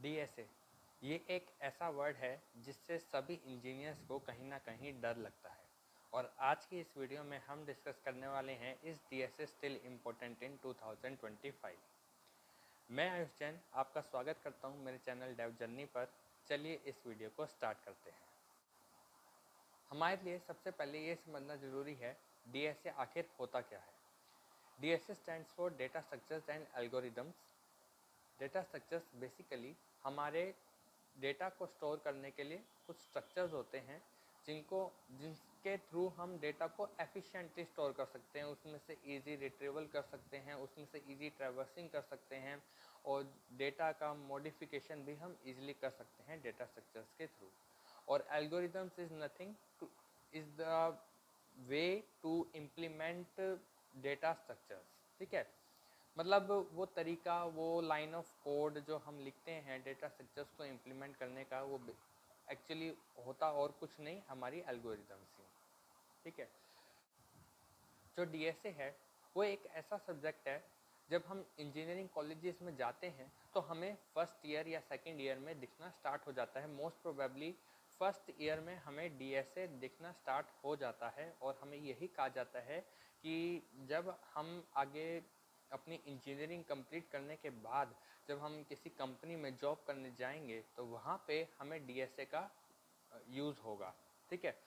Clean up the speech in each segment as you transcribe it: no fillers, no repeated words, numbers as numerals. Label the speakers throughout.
Speaker 1: DSA ये एक ऐसा वर्ड है जिससे सभी इंजीनियर्स को कहीं ना कहीं डर लगता है और आज की इस वीडियो में हम डिस्कस करने वाले हैं इस डीएसए स्टिल इम्पोर्टेंट इन 2025। मैं आयुष जैन आपका स्वागत करता हूं मेरे चैनल डेव जर्नी पर। चलिए इस वीडियो को स्टार्ट करते हैं। हमारे लिए सबसे पहले ये समझना ज़रूरी है डीएसए आखिर होता क्या है। DSA stands for data structures and algorithms. Data structures basically हमारे डेटा को स्टोर करने के लिए कुछ स्ट्रक्चर्स होते हैं जिनके थ्रू हम डेटा को एफिशिएंटली स्टोर कर सकते हैं, उसमें से इजी रिट्रीवल कर सकते हैं, उसमें से इजी ट्रैवर्सिंग कर सकते हैं और डेटा का मॉडिफिकेशन भी हम इजीली कर सकते हैं डेटा स्ट्रक्चर्स के थ्रू। और algorithms is nothing is the way to implement data structures. ठीक है, मतलब वो तरीका, वो लाइन ऑफ कोड जो हम लिखते हैं डेटा स्ट्रक्चर्स को इम्प्लीमेंट करने का, वो एक्चुअली होता और कुछ नहीं, हमारी एल्गोरिदम्स ही। ठीक है, जो डीएसए है वो एक ऐसा सब्जेक्ट है, जब हम इंजीनियरिंग कॉलेजेस में जाते हैं तो हमें फर्स्ट ईयर या सेकेंड ईयर में दिखना स्टार्ट हो जाता है। मोस्ट प्रोबेबली फर्स्ट ईयर में हमें डीएसए दिखना स्टार्ट हो जाता है और हमें यही कहा जाता है कि जब हम आगे अपनी इंजीनियरिंग कंप्लीट करने के बाद जब हम किसी कंपनी में जॉब करने जाएंगे तो वहाँ पे हमें डीएसए का यूज़ होगा। ठीक है,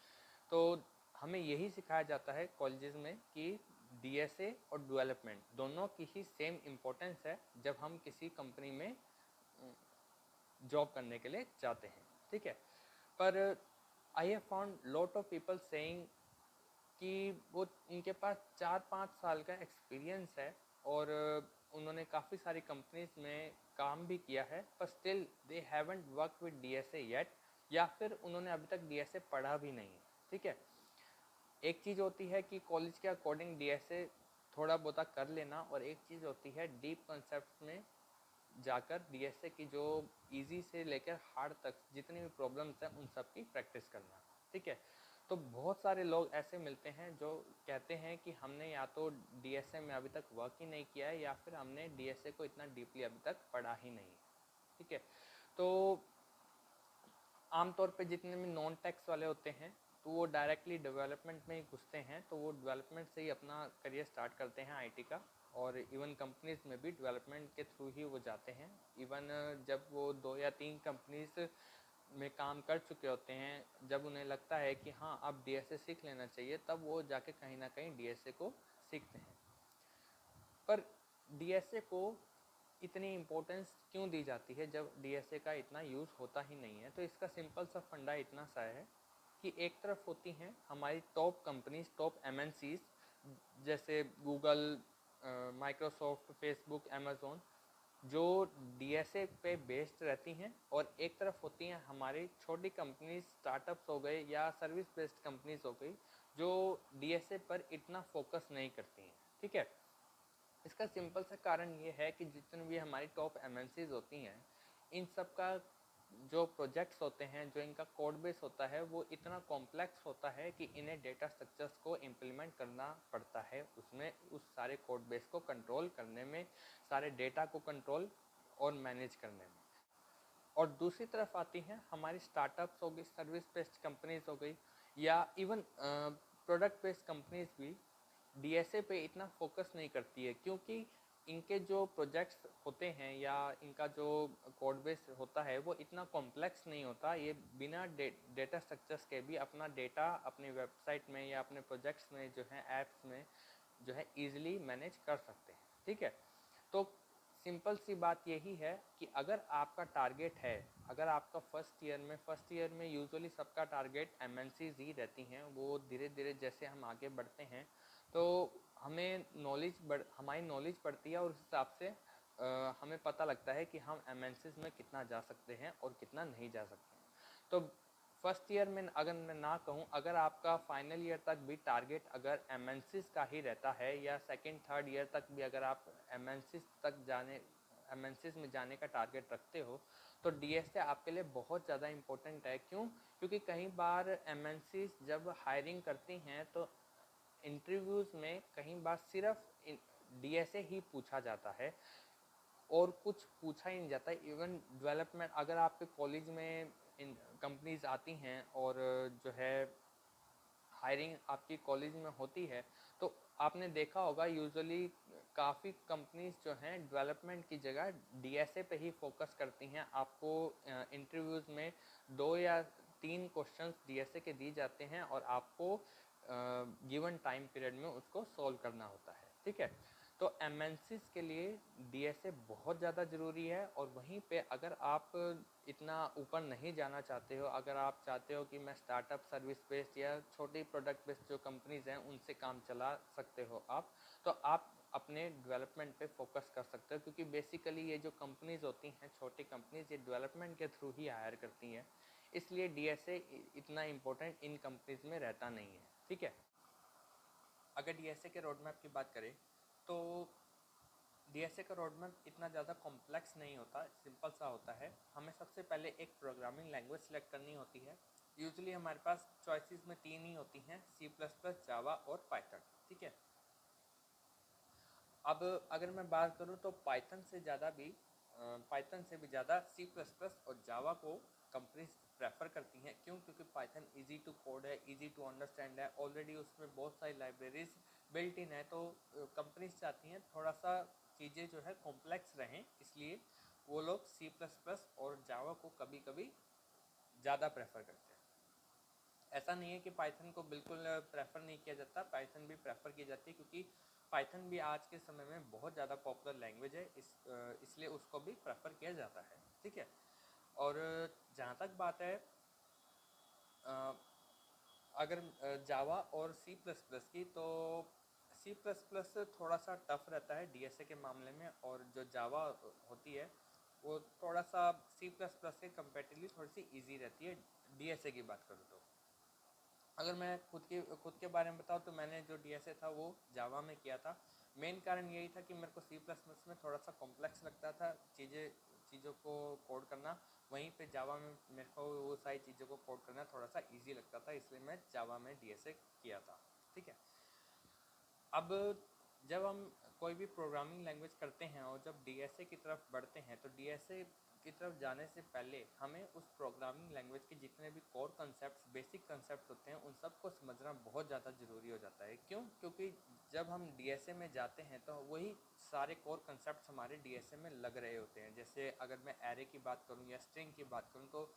Speaker 1: तो हमें यही सिखाया जाता है कॉलेजेस में कि डीएसए और डेवलपमेंट दोनों की ही सेम इम्पोर्टेंस है जब हम किसी कंपनी में जॉब करने के लिए जाते हैं। ठीक है, पर I have found lot of people saying कि वो उनके पास 4-5 साल का एक्सपीरियंस है और उन्होंने काफ़ी सारी कंपनीज में काम भी किया है, पर still they haven't work with DSA yet, या फिर उन्होंने अभी तक डीएसए पढ़ा भी नहीं है। ठीक है, एक चीज़ होती है कि कॉलेज के अकॉर्डिंग डीएसए थोड़ा बहुत कर लेना और एक चीज़ होती है डीप कॉन्सेप्ट में जाकर डीएसए की जो इजी से लेकर हार्ड तक जितनी भी प्रॉब्लम्स हैं उन सब की प्रैक्टिस करना। ठीक है, तो बहुत सारे लोग ऐसे मिलते हैं जो कहते हैं कि हमने या तो डीएसए में अभी तक वर्क ही नहीं किया है या फिर हमने डीएसए को इतना डीपली अभी तक पढ़ा ही नहीं है। ठीक है, तो आमतौर पे जितने भी नॉन टैक्स वाले होते हैं तो वो डायरेक्टली डेवलपमेंट में ही घुसते हैं, तो वो डेवलपमेंट से ही अपना करियर स्टार्ट करते हैं आईटी का। और इवन कंपनीज में भी डेवलपमेंट के थ्रू ही वो जाते हैं। इवन जब वो 2 या 3 कंपनीज में काम कर चुके होते हैं, जब उन्हें लगता है कि हाँ अब डीएसए सीख लेना चाहिए, तब वो जाके कहीं ना कहीं डीएसए को सीखते हैं। पर डीएसए को इतनी इम्पोर्टेंस क्यों दी जाती है जब डीएसए का इतना यूज़ होता ही नहीं है? तो इसका सिंपल सा फंडा इतना सा है कि एक तरफ होती हैं हमारी टॉप कंपनीज, टॉप एमएनसीज जैसे गूगल, माइक्रोसॉफ्ट, फेसबुक, अमेज़ोन, जो डीएसए पे बेस्ड रहती हैं, और एक तरफ होती हैं हमारी छोटी कंपनीज, स्टार्टअप्स हो गए या सर्विस बेस्ड कंपनीज हो गई, जो डीएसए पर इतना फोकस नहीं करती हैं। ठीक है, इसका सिंपल सा कारण ये है कि जितनी भी हमारी टॉप एमएनसीज होती हैं, इन सब का जो प्रोजेक्ट्स होते हैं, जो इनका कोड बेस होता है, वो इतना कॉम्प्लेक्स होता है कि इन्हें डेटा स्ट्रक्चर्स को इम्प्लीमेंट करना पड़ता है, उसमें उस सारे कोड बेस को कंट्रोल करने में, सारे डेटा को कंट्रोल और मैनेज करने में। और दूसरी तरफ आती हैं हमारी स्टार्टअप्स हो गई, सर्विस बेस्ड कंपनीज हो गई, या इवन प्रोडक्ट बेस्ड कंपनीज भी डीएसए पे इतना फोकस नहीं करती है, क्योंकि इनके जो प्रोजेक्ट्स होते हैं या इनका जो कोड बेस होता है वो इतना कॉम्प्लेक्स नहीं होता। ये बिना डेटा स्ट्रक्चर्स के भी अपना डेटा अपनी वेबसाइट में या अपने प्रोजेक्ट्स में जो है, ऐप्स में जो है, ईजिली मैनेज कर सकते हैं। ठीक है, तो सिंपल सी बात यही है कि अगर आपका टारगेट है, अगर आपका फर्स्ट ईयर में यूजुअली सबका टारगेट एमएनसीज ही रहती हैं, वो धीरे धीरे जैसे हम आगे बढ़ते हैं तो हमारी नॉलेज बढ़ती है और उस हिसाब से हमें पता लगता है कि हम एमएनसीज में कितना जा सकते हैं और कितना नहीं जा सकते हैं। तो फर्स्ट ईयर में अगर मैं ना कहूँ, अगर आपका फाइनल ईयर तक भी टारगेट अगर एमएनसीज का ही रहता है, या सेकंड थर्ड ईयर तक भी अगर आप एमएनसीज में जाने का टारगेट रखते हो, तो डीएसए आपके लिए बहुत ज़्यादा इम्पोर्टेंट है। क्यों? क्योंकि कई बार एमएनसीज जब हायरिंग करती हैं तो इंटरव्यूज़ में कई बार सिर्फ डीएसए ही पूछा जाता है। और कुछ पूछा ही नहीं जाता। इवन डेवलपमेंट, अगर आपके कॉलेज में इन कंपनीज आती हैं और जो है हायरिंग आपकी कॉलेज में होती है, तो आपने देखा होगा यूजुअली काफ़ी कंपनीज जो हैं डेवलपमेंट की जगह डीएसए पे ही फोकस करती हैं। आपको इंटरव्यूज़ में 2 या 3 क्वेश्चंस डीएसए के दिए जाते हैं और आपको गिवन टाइम पीरियड में उसको सॉल्व करना होता है, ठीक है। तो एमएनसीज के लिए डीएसए बहुत ज़्यादा ज़रूरी है। और वहीं पे अगर आप इतना ऊपर नहीं जाना चाहते हो, अगर आप चाहते हो कि मैं स्टार्टअप सर्विस बेस्ड या छोटी प्रोडक्ट बेस्ड जो कंपनीज़ हैं उनसे काम चला सकते हो आप, तो आप अपने डेवलपमेंट पे फोकस कर सकते हो। क्योंकि बेसिकली ये जो कंपनीज़ होती हैं, छोटी कंपनीज़, ये डेवलपमेंट के थ्रू ही हायर करती हैं, इसलिए डीएसए इतना इम्पोर्टेंट इन कंपनीज़ में रहता नहीं है, ठीक है। अगर डीएसए के रोड मैप की बात करें तो डीएसए का रोड मैप इतना ज़्यादा कॉम्प्लेक्स नहीं होता, सिंपल सा होता है। हमें सबसे पहले एक प्रोग्रामिंग लैंग्वेज सेलेक्ट करनी होती है। यूजुअली हमारे पास चॉइसेस में 3 ही होती हैं, C++, जावा और पाइथन, ठीक है। अब अगर मैं बात करूं तो पाइथन से भी ज़्यादा C++ और जावा को कंपनीज प्रेफर करती हैं। क्यों? क्योंकि पाइथन इजी टू कोड है, इजी टू अंडरस्टैंड है, ऑलरेडी उसमें बहुत सारी लाइब्रेरीज बिल्ट इन है। तो कंपनीज चाहती हैं थोड़ा सा चीज़ें जो है कॉम्प्लेक्स रहें, इसलिए वो लोग C++ और जावा को कभी कभी ज़्यादा प्रेफर करते हैं। ऐसा नहीं है कि पाइथन को बिल्कुल प्रेफर नहीं किया जाता, पाइथन भी प्रेफर की जाती है, क्योंकि पाइथन भी आज के समय में बहुत ज़्यादा पॉपुलर लैंग्वेज है, इसलिए उसको भी प्रेफर किया जाता है, ठीक है। और जहाँ तक बात है अगर जावा और C++ की, तो C++ थोड़ा सा टफ रहता है डीएसए के मामले में, और जो जावा होती है वो थोड़ा सा C++ के कंपेरेटिवली थोड़ी सी इजी रहती है डीएसए की बात करूँ तो। अगर मैं खुद के बारे में बताऊँ तो मैंने जो डीएसए था वो जावा में किया था। मेन कारण यही था कि मेरे को C++ में थोड़ा सा कॉम्प्लेक्स लगता था चीज़ों को कोड करना, वहीं पे जावा में मेरे को वो सारी चीज़ों को कोड करना थोड़ा सा इजी लगता था, इसलिए मैं जावा में डीएसए किया था, ठीक है। अब जब हम कोई भी प्रोग्रामिंग लैंग्वेज करते हैं और जब डीएसए की तरफ बढ़ते हैं, तो डीएसए की तरफ जाने से पहले हमें उस प्रोग्रामिंग लैंग्वेज के जितने भी कोर कंसेप्ट, बेसिक कंसेप्ट होते हैं, उन सबको समझना बहुत ज़्यादा ज़रूरी हो जाता है। क्यों? क्योंकि जब हम डीएसए में जाते हैं तो वही सारे कोर कंसेप्ट हमारे डीएसए में लग रहे होते हैं। जैसे अगर मैं एरे की बात करूँ या स्ट्रिंग की बात करूँ, तो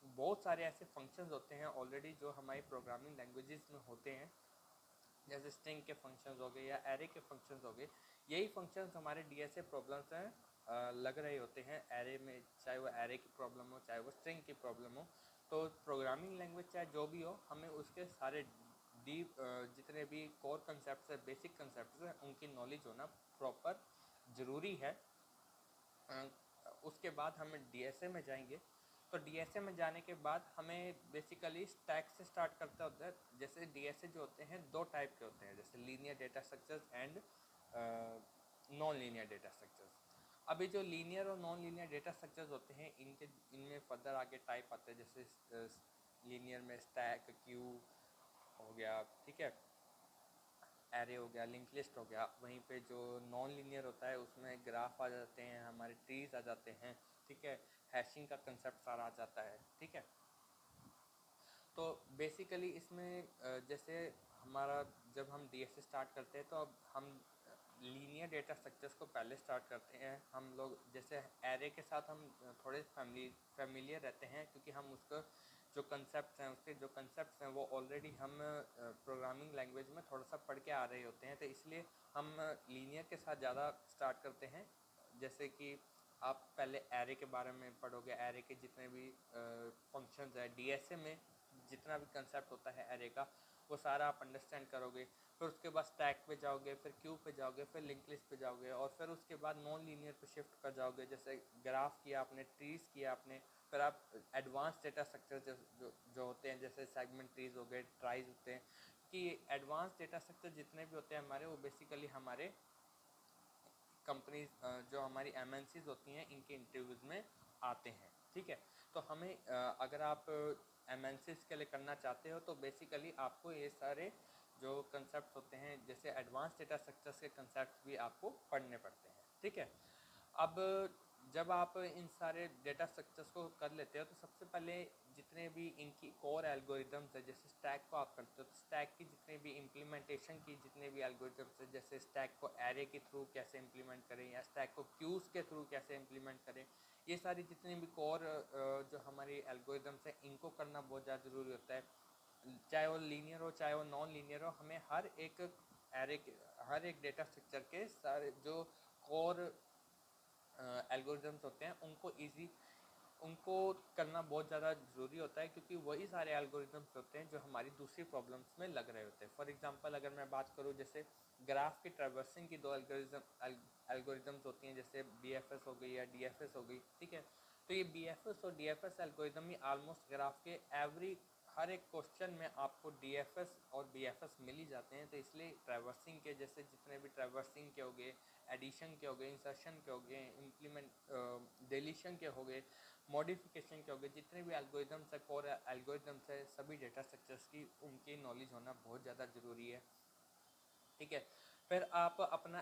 Speaker 1: बहुत सारे ऐसे फंक्शंस होते हैं ऑलरेडी जो हमारी प्रोग्रामिंग लैंग्वेजेस में होते हैं, जैसे स्ट्रिंग के फंक्शंस हो गए या एरे के फंक्शंस हो गए। यही फंक्शंस हमारे डीएसए प्रॉब्लम्स हैं लग रहे होते हैं एरे में, चाहे वो एरे की प्रॉब्लम हो चाहे वो स्ट्रिंग की प्रॉब्लम हो। तो प्रोग्रामिंग लैंग्वेज चाहे जो भी हो, हमें उसके सारे डीप जितने भी कोर कंसेप्ट है, बेसिक कंसेप्ट है, उनकी नॉलेज होना प्रॉपर ज़रूरी है। उसके बाद हम डीएसए में जाएंगे, तो डीएसए में जाने के बाद हमें बेसिकली स्टैक से स्टार्ट करता होता है। जैसे डीएसए जो होते हैं 2 टाइप के होते हैं, जैसे linear data structures and non linear data structures. अभी जो लीनियर और नॉन लीनियर डेटा स्ट्रक्चर्स होते हैं, इनमें फर्दर आगे टाइप आते हैं। जैसे लीनियर में स्टैक, क्यू हो गया, ठीक है, एरे हो गया, लिंक लिस्ट हो गया। वहीं पे जो नॉन लीनियर होता है उसमें ग्राफ आ जाते हैं, हमारे ट्रीज आ जाते हैं, ठीक है, हैशिंग का कंसेप्ट सारा आ जाता है, ठीक है। तो बेसिकली इसमें जैसे हमारा जब हम डीएसए स्टार्ट करते हैं तो अब हम लीनियर डेटा स्ट्रक्चर्स को पहले स्टार्ट करते हैं। हम लोग जैसे एरे के साथ हम थोड़े फैमिलियर रहते हैं, क्योंकि हम उसका जो कंसेप्ट हैं, उसके जो कंसेप्ट हैं वो ऑलरेडी हम प्रोग्रामिंग लैंग्वेज में थोड़ा सा पढ़ के आ रहे होते हैं, तो इसलिए हम लीनियर के साथ ज़्यादा स्टार्ट करते हैं। जैसे कि आप पहले एरे के बारे में पढ़ोगे, एरे के जितने भी फंक्शंस हैं डीएसए में, जितना भी कंसेप्ट होता है एरे का, वो सारा आप अंडरस्टैंड करोगे। फिर उसके बाद स्टैक पे जाओगे, फिर क्यू पे जाओगे, फिर लिंक लिस्ट पे जाओगे, और फिर उसके बाद नॉन लीनियर पे शिफ्ट कर जाओगे। जैसे ग्राफ किया आपने, ट्रीज किया आपने, फिर आप एडवांस डेटा स्ट्रक्चर जो होते हैं, जैसे सेगमेंट ट्रीज हो गए, ट्राइज होते हैं, कि एडवांस डेटा स्ट्रक्चर जितने भी होते हैं हमारे, वो बेसिकली हमारे कंपनीज जो हमारी एमएनसीज होती हैं, इनके इंटरव्यूज़ में आते हैं, ठीक है। तो हमें अगर आप एमएनसीज के लिए करना चाहते हो, तो बेसिकली आपको ये सारे जो कंसेप्ट होते हैं, जैसे एडवांस डेटा स्ट्रक्चर्स के कंसेप्ट भी आपको पढ़ने पड़ते हैं, ठीक है। अब जब आप इन सारे डेटा स्ट्रक्चर्स को कर लेते हो तो सबसे पहले जितने भी इनकी कोर एल्गोरिदम्स है, जैसे स्टैक को आप करते हो तो स्टैक की जितने भी इम्प्लीमेंटेशन की जितने भी एल्गोरिदम्स है, जैसे स्टैक को एरे के थ्रू कैसे इम्प्लीमेंट करें या स्टैक को क्यूज़ के थ्रू कैसे इम्प्लीमेंट करें, ये सारी जितनी भी कोर जो हमारी एल्गोरिदम्स है इनको करना बहुत ज़्यादा ज़रूरी होता है। चाहे वो लीनियर हो चाहे वो नॉन लीनियर हो, हमें हर एक एरे के हर एक डेटा स्ट्रक्चर के सारे जो कोर एल्गोरिदम्स होते हैं उनको करना बहुत ज़्यादा ज़रूरी होता है, क्योंकि वही सारे एल्गोरिदम्स होते हैं जो हमारी दूसरी प्रॉब्लम्स में लग रहे होते हैं। फॉर एग्जांपल अगर मैं बात करूँ, जैसे ग्राफ की ट्रैवर्सिंग की दो एल्गोरिदम्स होती हैं, जैसे BFS हो गई या DFS हो गई, ठीक है। तो ये BFS और DFS एल्गोरिदम ही ऑलमोस्ट ग्राफ के हर एक क्वेश्चन में आपको DFS और BFS मिल ही जाते हैं। तो इसलिए ट्रैवर्सिंग के जैसे जितने भी ट्रैवर्सिंग के हो गए, एडिशन के हो गए, इंसर्शन के हो गए, डिलीशन के हो गए, मॉडिफिकेशन के हो गए, जितने भी एल्गोरिदम्स है, कोर एल्गोरिदम्स है, सभी डेटा स्ट्रक्चर्स की उनकी नॉलेज होना बहुत ज़्यादा ज़रूरी है, ठीक है। फिर आप अपना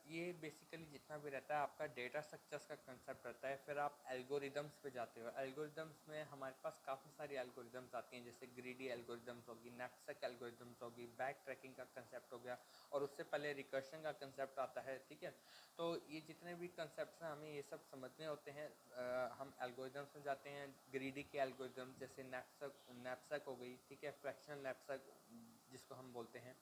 Speaker 1: ये बेसिकली जितना भी रहता है आपका डेटा स्ट्रक्चर्स का कंसेप्ट रहता है। फिर आप एल्गोरिदम्स पे जाते हो। एल्गोरिदम्स में हमारे पास काफ़ी सारी एल्गोरिदम्स आती हैं, जैसे ग्रीडी एल्गोरिदम्स होगी, नैपसैक एल्गोरिदम्स होगी, बैक ट्रैकिंग का कंसेप्ट हो गया, और उससे पहले रिकर्शन का कंसेप्ट आता है, ठीक है। तो ये जितने भी कंसेप्ट हैं हमें ये सब समझने होते हैं। हम एल्गोरिदम्स में जाते हैं। ग्रीडी के एल्गोरिदम जैसे नैपसैक हो गई, ठीक है, फ्रैक्शनल नैपसैक जिसको हम बोलते हैं।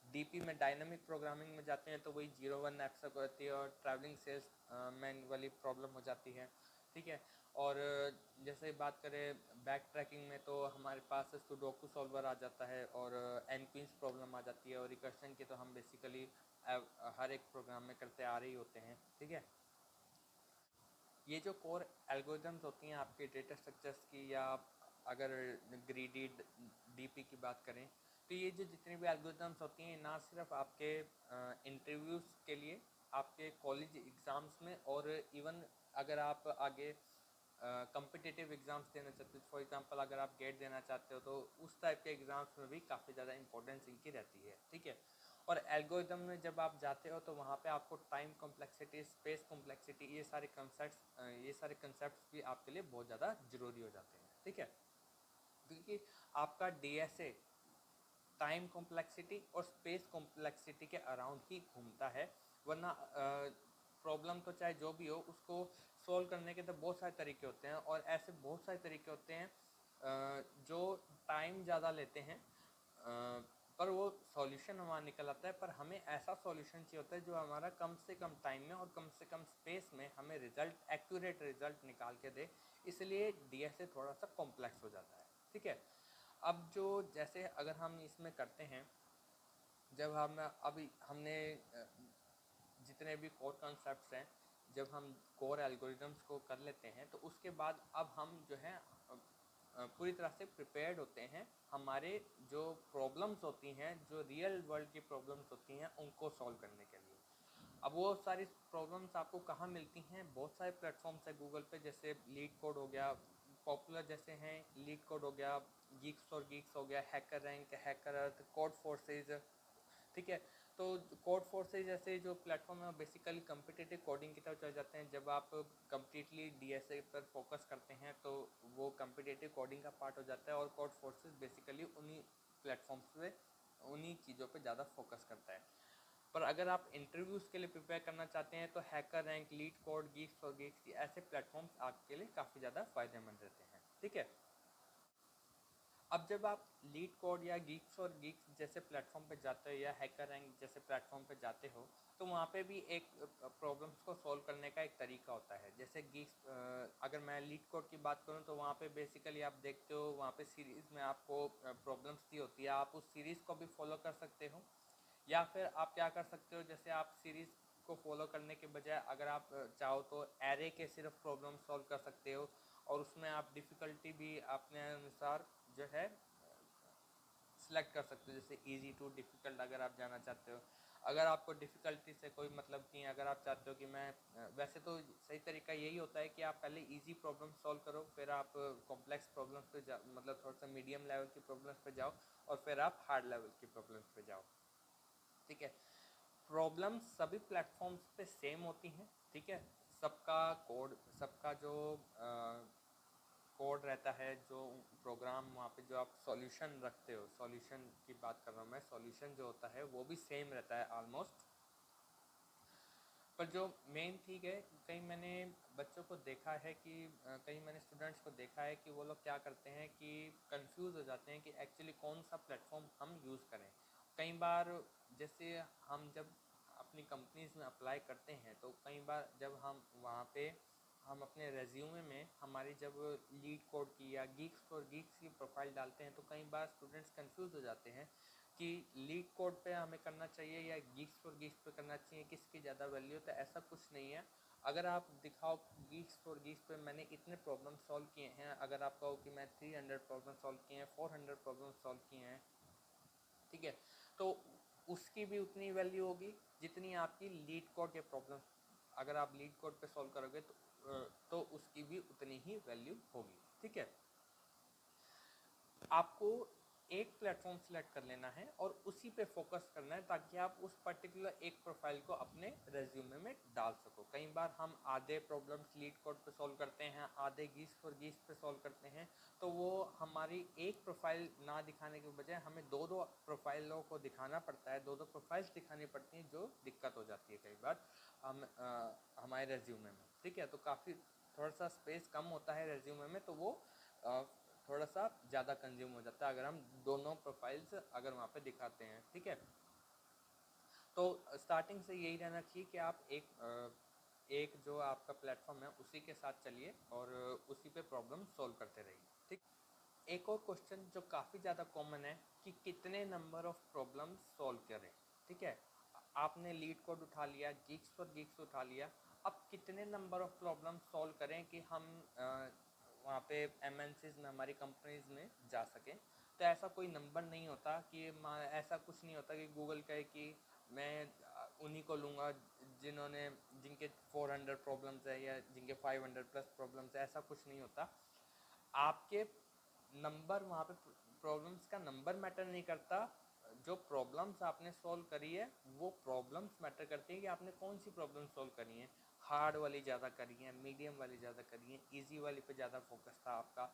Speaker 1: DP में डायनामिक प्रोग्रामिंग में जाते हैं तो वही 01 नैपसैक होती है, और ट्रैवलिंग सेल्स मैन वाली प्रॉब्लम हो जाती है, ठीक है। और जैसे बात करें बैक ट्रैकिंग में तो हमारे पास सुडोकू सॉल्वर आ जाता है, और एनक्वींस प्रॉब्लम आ जाती है, और रिकर्शन की तो हम बेसिकली हर एक प्रोग्राम में करते आ रहे ही होते हैं, ठीक है। ये जो कोर एल्गोरिदम्स होती हैं आपके डेटा स्ट्रक्चर्स की, या अगर ग्रीडी DP की बात करें, तो ये जो जितनी भी एल्गोरिदम्स होती हैं ना सिर्फ आपके इंटरव्यूज़ के लिए, आपके कॉलेज एग्ज़ाम्स में, और इवन अगर आप आगे कम्पिटिटिव एग्ज़ाम्स देना चाहते हो, फॉर एग्जांपल अगर आप गेट देना चाहते हो, तो उस टाइप के एग्ज़ाम्स में भी काफ़ी ज़्यादा इंपॉर्टेंस इनकी रहती है, ठीक है। और एल्गोरिदम में जब आप जाते हो तो वहाँ पे आपको टाइम कॉम्प्लेक्सिटी, स्पेस कॉम्प्लेक्सिटी, ये सारे कंसेप्ट भी आपके लिए बहुत ज़्यादा ज़रूरी हो जाते हैं, ठीक है। क्योंकि आपका DSA टाइम कॉम्प्लेक्सिटी और स्पेस कॉम्प्लेक्सिटी के अराउंड ही घूमता है, वरना प्रॉब्लम तो चाहे जो भी हो उसको सॉल्व करने के तो बहुत सारे तरीके होते हैं, और ऐसे बहुत सारे तरीके होते हैं जो टाइम ज़्यादा लेते हैं, पर वो सॉल्यूशन हमारा निकल आता है। पर हमें ऐसा सॉल्यूशन चाहिए होता है जो हमारा कम से कम टाइम में और कम से कम स्पेस में हमें एक्यूरेट रिजल्ट निकाल के दे, इसलिए DSA थोड़ा सा कॉम्प्लेक्स हो जाता है, ठीक है। अब जो जैसे अगर हम इसमें करते हैं, जब हम अभी हमने जितने भी कोर कॉन्सेप्ट्स हैं, जब हम कोर एल्गोरिदम्स को कर लेते हैं तो उसके बाद अब हम जो है पूरी तरह से प्रिपेयर्ड होते हैं हमारे जो प्रॉब्लम्स होती हैं, जो रियल वर्ल्ड की प्रॉब्लम्स होती हैं, उनको सॉल्व करने के लिए। अब वो सारी प्रॉब्लम्स आपको कहाँ मिलती हैं? बहुत सारे प्लेटफॉर्म्स हैं गूगल पे, जैसे लीड कोड हो गया, पॉपुलर जैसे हैं लीड कोड हो गया, गीक्स हो गया, हैकर रैंक, हैकर अर्थ, कोड फोर्सेज, ठीक है। तो कोड फोर्सेज जैसे जो प्लेटफॉर्म है बेसिकली कम्पिटिटिव कोडिंग की तरफ चले जाते हैं। जब आप कम्प्लीटली DSA पर फोकस करते हैं तो वो कम्पिटिटिव कोडिंग का पार्ट हो जाता है, और कोड फोर्सेज बेसिकली उन्हीं प्लेटफॉर्म्स पे, उन्हीं चीज़ों पे ज़्यादा फोकस करता है। पर अगर आप इंटरव्यूज़ के लिए प्रिपेयर करना चाहते हैं तो hacker rank, leet code, Geeks ऐसे प्लेटफॉर्म्स आपके लिए काफ़ी ज़्यादा फ़ायदेमंद रहते हैं, ठीक है। अब जब आप लीड कोड या गीक्स जैसे प्लेटफॉर्म पे जाते हो, या हैकर रैंक जैसे प्लेटफॉर्म पे जाते हो, तो वहाँ पे भी एक प्रॉब्लम्स को सॉल्व करने का एक तरीका होता है। जैसे अगर मैं लीड कोड की बात करूँ तो वहाँ पे बेसिकली आप देखते हो वहाँ पे सीरीज़ में आपको प्रॉब्लम्स दी होती है, आप उस सीरीज़ को भी फॉलो कर सकते हो, या फिर आप क्या कर सकते हो, जैसे आप सीरीज़ को फॉलो करने के बजाय अगर आप चाहो तो एरे के सिर्फ प्रॉब्लम सॉल्व कर सकते हो, और उसमें आप डिफ़िकल्टी भी अपने अनुसार जो है सिलेक्ट कर सकते हो, जैसे इजी टू डिफ़िकल्ट अगर आप जाना चाहते हो। अगर आपको डिफ़िकल्टी से कोई मतलब नहीं है, अगर आप चाहते हो कि मैं वैसे तो सही तरीका यही होता है कि आप पहले इजी प्रॉब्लम सॉल्व करो, फिर आप कॉम्प्लेक्स प्रॉब्लम्स पे मतलब थोड़ा सा मीडियम लेवल की प्रॉब्लम्स पे जाओ, और फिर आप हार्ड लेवल की प्रॉब्लम्स पे जाओ, ठीक है। प्रॉब्लम्स सभी प्लेटफॉर्म्स पे सेम होती हैं, ठीक है। सबका कोड, सबका जो कोड रहता है, जो प्रोग्राम वहाँ पे जो आप सॉल्यूशन रखते हो, सॉल्यूशन की बात कर रहा हूँ मैं, सॉल्यूशन जो होता है वो भी सेम रहता है ऑलमोस्ट। पर जो मेन ठीक है, कहीं मैंने बच्चों को देखा है कि कहीं मैंने स्टूडेंट्स को देखा है कि वो लोग क्या करते हैं कि कंफ्यूज हो जाते हैं कि एक्चुअली कौन सा प्लेटफॉर्म हम यूज़ करें। कई बार जैसे हम जब अपनी कंपनीज में अप्लाई करते हैं तो कई बार जब हम वहाँ पे हम अपने रेज्यूमे में हमारी जब लीड कोड की या गीक्स फॉर गीक्स की प्रोफाइल डालते हैं तो कई बार स्टूडेंट्स कंफ्यूज हो जाते हैं कि लीड कोड पे हमें करना चाहिए या गीक्स फॉर गीक्स पे करना चाहिए, किसकी ज़्यादा वैल्यू। तो ऐसा कुछ नहीं है। अगर आप दिखाओ गीक्स फॉर गीक्स पे मैंने इतने प्रॉब्लम सॉल्व किए हैं, अगर आप कहो कि मैं 300 प्रॉब्लम सॉल्व किए हैं, 400 प्रॉब्लम सॉल्व किए हैं, ठीक है, तो उसकी भी उतनी वैल्यू होगी जितनी आपकी लीड कोड के प्रॉब्लम। अगर आप लीड कोड पे सॉल्व करोगे तो उसकी भी उतनी ही वैल्यू होगी। ठीक है। आपको एक प्लेटफॉर्म सेलेक्ट कर लेना है और उसी पे फोकस करना है ताकि आप उस पर्टिकुलर एक प्रोफाइल को अपने रेज्यूमे में डाल सको। कई बार हम आधे प्रॉब्लम्स लीड कोड पे सॉल्व करते हैं, आधे गीस फॉर गीस पे सॉल्व करते हैं, तो वो हमारी एक प्रोफाइल ना दिखाने के बजाय हमें दो दो प्रोफाइलों को दिखाना पड़ता है, दो दो प्रोफाइल्स दिखानी पड़ती हैं, जो दिक्कत हो जाती है कई बार हमारे रेज्यूमे में। ठीक है, तो काफ़ी थोड़ा सा स्पेस कम होता है रेज्यूमे में, तो वो थोड़ा सा ज़्यादा कंज्यूम हो जाता है अगर हम दोनों प्रोफाइल्स अगर वहाँ पे दिखाते हैं। ठीक है, तो स्टार्टिंग से यही रहना चाहिए कि आप एक जो आपका प्लेटफॉर्म है उसी के साथ चलिए और उसी पे प्रॉब्लम सॉल्व करते रहिए। ठीक। एक और क्वेश्चन जो काफ़ी ज़्यादा कॉमन है कि कितने नंबर ऑफ प्रॉब्लम सॉल्व करें। ठीक है, आपने लीड कोड उठा लिया, गीक्स फॉर गीक्स उठा लिया, अब कितने नंबर ऑफ प्रॉब्लम सॉल्व करें कि हम वहाँ पे एमएनसीज में, हमारी कंपनीज में जा सकें। तो ऐसा कोई नंबर नहीं होता कि ऐसा कुछ नहीं होता कि गूगल कहे कि मैं उन्हीं को लूँगा जिनके 400 प्रॉब्लम्स है या जिनके 500 प्लस प्रॉब्लम्स है। ऐसा कुछ नहीं होता। आपके नंबर वहाँ पे, प्रॉब्लम्स का नंबर मैटर नहीं करता, जो प्रॉब्लम्स आपने सॉल्व करी है वो प्रॉब्लम्स मैटर करती है कि आपने कौन सी प्रॉब्लम सॉल्व करी है। हार्ड वाली ज़्यादा करी है, मीडियम वाली ज़्यादा करी है, ईजी वाली पे ज़्यादा फोकस था आपका।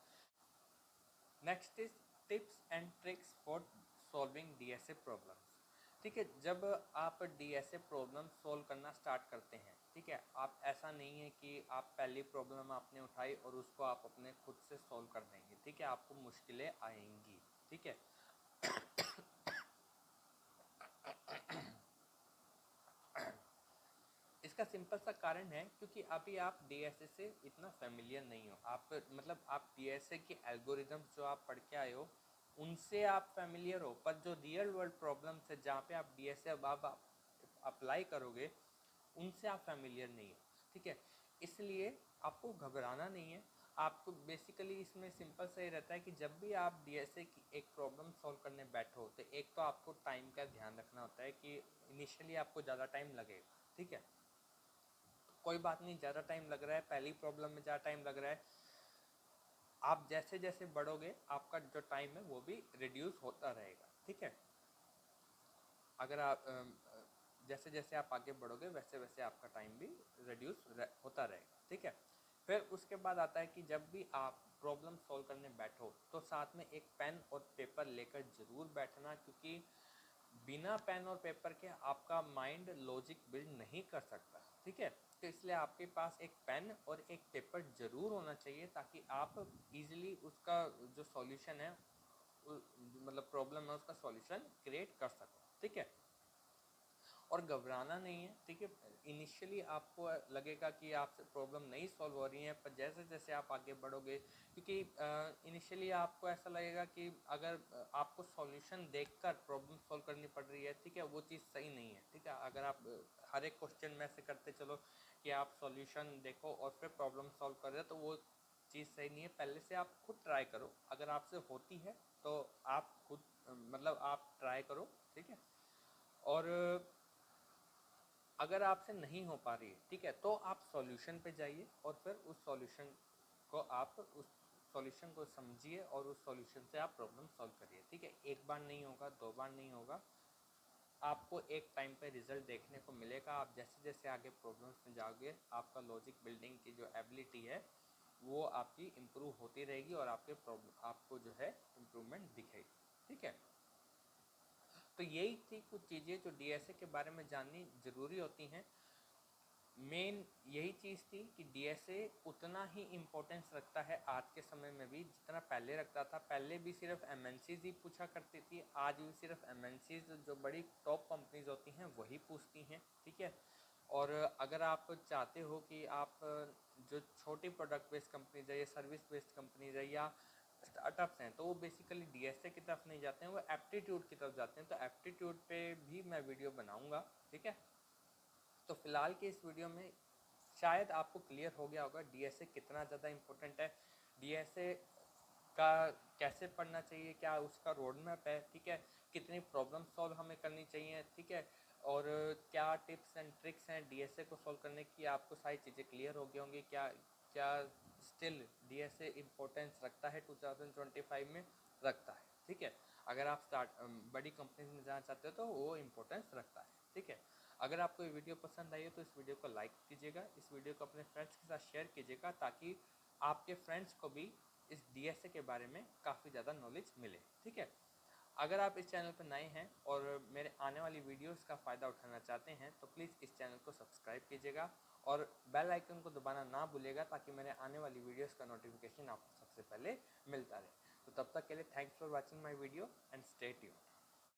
Speaker 1: Next is tips and tricks for solving DSA problems. ठीक है, जब आप डीएसए प्रॉब्लम सॉल्व करना स्टार्ट करते हैं, ठीक है, आप ऐसा नहीं है कि आप पहली प्रॉब्लम आपने उठाई और उसको आप अपने खुद से सॉल्व कर देंगे। ठीक है, आपको मुश्किलें आएंगी। ठीक है, इसका सिंपल सा कारण है क्योंकि अभी आप डीएसए से इतना फेमिलियर नहीं हो। आप मतलब आप डीएसए के एल्गोरिदम्स जो आप पढ़ के आए हो उनसे आप फेमिलियर हो, पर जो रियल वर्ल्ड प्रॉब्लम्स है जहाँ पे आप डीएसए अब आप अप्लाई करोगे उनसे आप फेमिलियर नहीं हो। ठीक है, इसलिए आपको घबराना नहीं है। आपको बेसिकली इसमें सिंपल सा ही रहता है कि जब भी आप डीएसए की एक प्रॉब्लम सॉल्व करने बैठो तो एक तो आपको टाइम का ध्यान रखना होता है कि इनिशियली आपको ज़्यादा टाइम लगेगा। ठीक है, कोई बात नहीं, ज़्यादा टाइम लग रहा है, पहली प्रॉब्लम में ज़्यादा टाइम लग रहा है, आप जैसे जैसे बढ़ोगे आपका जो टाइम है वो भी रिड्यूस होता रहेगा। ठीक है, अगर आप जैसे जैसे आप आगे बढ़ोगे वैसे वैसे आपका टाइम भी रिड्यूस होता रहेगा। ठीक है, फिर उसके बाद आता है कि जब भी आप प्रॉब्लम सॉल्व करने बैठो तो साथ में एक पेन और पेपर लेकर ज़रूर बैठना, क्योंकि बिना पेन और पेपर के आपका माइंड लॉजिक बिल्ड नहीं कर सकता। ठीक है, तो इसलिए आपके पास एक पेन और एक पेपर ज़रूर होना चाहिए ताकि आप इजीली उसका जो सॉल्यूशन है, मतलब प्रॉब्लम है, उसका सॉल्यूशन क्रिएट कर सको। ठीक है, और घबराना नहीं है। ठीक है, इनिशियली आपको लगेगा कि आपसे प्रॉब्लम नहीं सॉल्व हो रही है, पर जैसे जैसे आप आगे बढ़ोगे, क्योंकि इनिशियली आपको ऐसा लगेगा कि अगर आपको सॉल्यूशन देखकर प्रॉब्लम सॉल्व करनी पड़ रही है, ठीक है, वो चीज़ सही नहीं है। ठीक है, अगर आप हर एक क्वेश्चन में से करते चलो कि आप सॉल्यूशन देखो और फिर प्रॉब्लम सॉल्व कर रहे हो, तो वो चीज़ सही नहीं है। पहले से आप खुद ट्राई करो, अगर आपसे होती है तो आप खुद मतलब आप ट्राई करो। ठीक है, और अगर आपसे नहीं हो पा रही है, ठीक है, तो आप सॉल्यूशन पे जाइए और फिर उस सॉल्यूशन को आप उस सॉल्यूशन को समझिए और उस सॉल्यूशन से आप प्रॉब्लम सॉल्व करिए। ठीक है, एक बार नहीं होगा, दो बार नहीं होगा, आपको एक टाइम पे रिजल्ट देखने को मिलेगा। आप जैसे जैसे आगे प्रॉब्लम्स में जाओगे, आपका लॉजिक बिल्डिंग की जो एबिलिटी है वो आपकी इम्प्रूव होती रहेगी और आपको जो है इम्प्रूवमेंट दिखेगी। ठीक है, तो यही थी कुछ चीज़ें जो डीएसए के बारे में जाननी ज़रूरी होती हैं। मेन यही चीज़ थी कि डीएसए उतना ही इम्पोर्टेंस रखता है आज के समय में भी जितना पहले रखता था। पहले भी सिर्फ एमएनसीज ही पूछा करती थी, आज भी सिर्फ एमएनसीज जो बड़ी टॉप कंपनीज होती हैं वही पूछती हैं। ठीक है, और अगर आप चाहते हो कि आप जो छोटी प्रोडक्ट बेस्ड कंपनीज है या सर्विस बेस्ड कंपनीज है या स्टार्टअप्स हैं, तो वो बेसिकली डीएसए की तरफ नहीं जाते हैं, वो एप्टीट्यूड की तरफ जाते हैं। तो एप्टीट्यूड पे भी मैं वीडियो बनाऊंगा। ठीक है, तो फिलहाल के इस वीडियो में शायद आपको क्लियर हो गया होगा डीएसए कितना ज़्यादा इम्पोर्टेंट है, डीएसए का कैसे पढ़ना चाहिए, क्या उसका रोड मैप है। ठीक है, कितनी प्रॉब्लम सॉल्व हमें करनी चाहिए। ठीक है, और क्या टिप्स एंड ट्रिक्स हैं डीएसए को सॉल्व करने की, आपको सारी चीज़ें क्लियर हो गई होंगी। क्या क्या स्टिल डीएसए इम्पोर्टेंस रखता है 2025 में, रखता है। ठीक है, अगर आप बड़ी कंपनीज में जाना चाहते हो तो वो इम्पोर्टेंस रखता है। ठीक है, अगर आपको ये वीडियो पसंद आई हो तो इस वीडियो को लाइक कीजिएगा, इस वीडियो को अपने फ्रेंड्स के साथ शेयर कीजिएगा ताकि आपके फ्रेंड्स को भी इस डीएसए के बारे में काफ़ी ज़्यादा नॉलेज मिले। ठीक है, अगर आप इस चैनल पर नए हैं और मेरे आने वाली वीडियोस का फ़ायदा उठाना चाहते हैं तो प्लीज़ इस चैनल को सब्सक्राइब कीजिएगा और बेल आइकन को दबाना ना भूलिएगा ताकि मेरे आने वाली वीडियोस का नोटिफिकेशन आपको सबसे पहले मिलता रहे। तो तब तक के लिए thanks for watching my video and stay tuned.